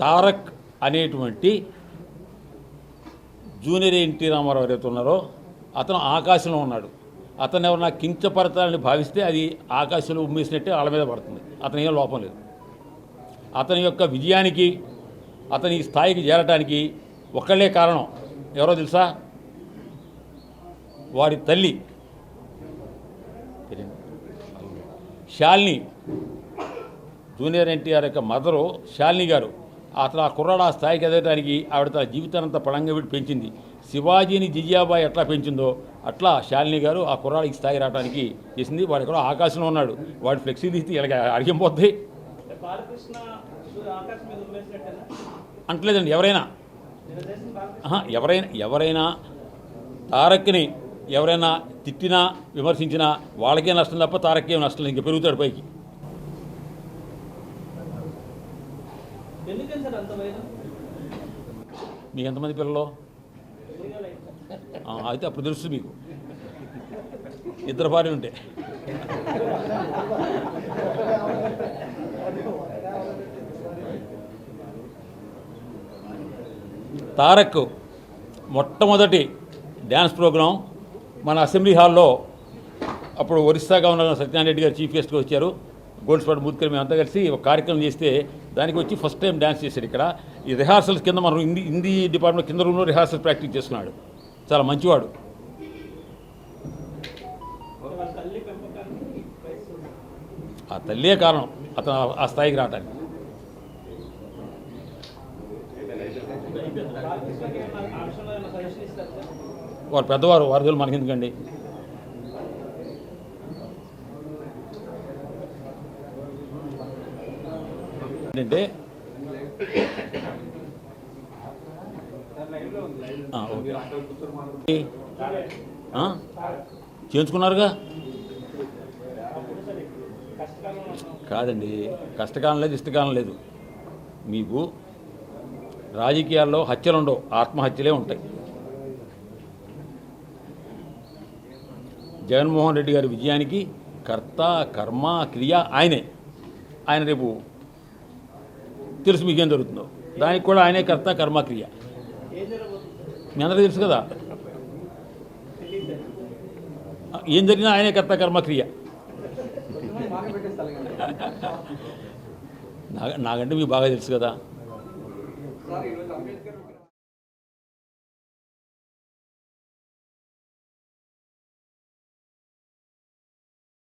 తారక్ అనేటువంటి junior NT Ramarao ఎవరైతే ఉన్నారో అతను ఆకాశంలో ఉన్నాడు. అతను ఎవరన్నా కించపరచాలని భావిస్తే అది ఆకాశంలో ఉమ్మేసినట్టే వాళ్ళ మీద పడుతుంది. అతని ఏం లోపం లేదు. అతని యొక్క విజయానికి, అతని స్థాయికి చేరటానికి ఒక్కళ్ళే కారణం. ఎవరో తెలుసా? వాడి తల్లి శాలిని. జూనియర్ ఎన్టీఆర్ యొక్క మదరు శాలిని గారు. అతను ఆ కుర్రాడు ఆ స్థాయికి ఎదగడానికి ఆవిడ తన జీవితానంతా పడంగా పెట్టి పెంచింది. శివాజీని జిజియాబాయి ఎట్లా పెంచిందో అట్లా శాలిని గారు ఆ కుర్రాడికి స్థాయి రావడానికి చేసింది. వాడు ఎక్కడో ఆకాశంలో ఉన్నాడు. వాడి ఫ్లెక్సిబిలిటీ ఇలాగ అడిగిపోద్ది అంటలేదండి. ఎవరైనా తారక్ని ఎవరైనా తిట్టినా విమర్శించినా వాళ్ళకే నష్టం తప్ప తారక్కేం నష్టం లేదు. ఇంక పెరుగుతాడు పైకి. మీకు ఎంతమంది పిల్లలు? అయితే అప్పుడు తెలుసు మీకు. ఇద్దరు భార్య ఉంటే తారక్ మొట్టమొదటి డ్యాన్స్ ప్రోగ్రాం మన అసెంబ్లీ హాల్లో అప్పుడు ఒరిస్సా గవర్నర్ సత్యనారాయణ రెడ్డి గారు చీఫ్ గెస్ట్గా వచ్చారు. గోల్డ్స్పాట్ మూర్తి మేమంతా కలిసి ఒక కార్యక్రమం చేస్తే దానికి వచ్చి ఫస్ట్ టైం డ్యాన్స్ చేశాడు. ఇక్కడ ఈ రిహార్సల్స్ కింద మనం హిందీ డిపార్ట్మెంట్ కింద రూమ్లో రిహార్సల్ ప్రాక్టీస్ చేసుకున్నాడు. చాలా మంచివాడు. ఆ తల్లే కారణం అతను ఆ స్థాయికి రావటానికి. వారు పెద్దవారు, వారి మనకెందుకండి? ఏంటంటే చేయించుకున్నారుగా. కాదండి, కష్టకాలం లేదు, ఇష్టకాలం లేదు. మీకు రాజకీయాల్లో హత్యలు ఉండవు, ఆత్మహత్యలే ఉంటాయి. జగన్మోహన్ రెడ్డి గారి విజయానికి కర్త కర్మ క్రియ ఆయనే. ఆయన రేపు తెలుసు మీకేం జరుగుతుందో. దానికి కూడా ఆయనే కర్త కర్మ క్రియ. మీ అందరికీ తెలుసు కదా, ఏం జరిగినా ఆయనే కర్త కర్మ క్రియ. నాకంటే మీకు బాగా తెలుసు కదా.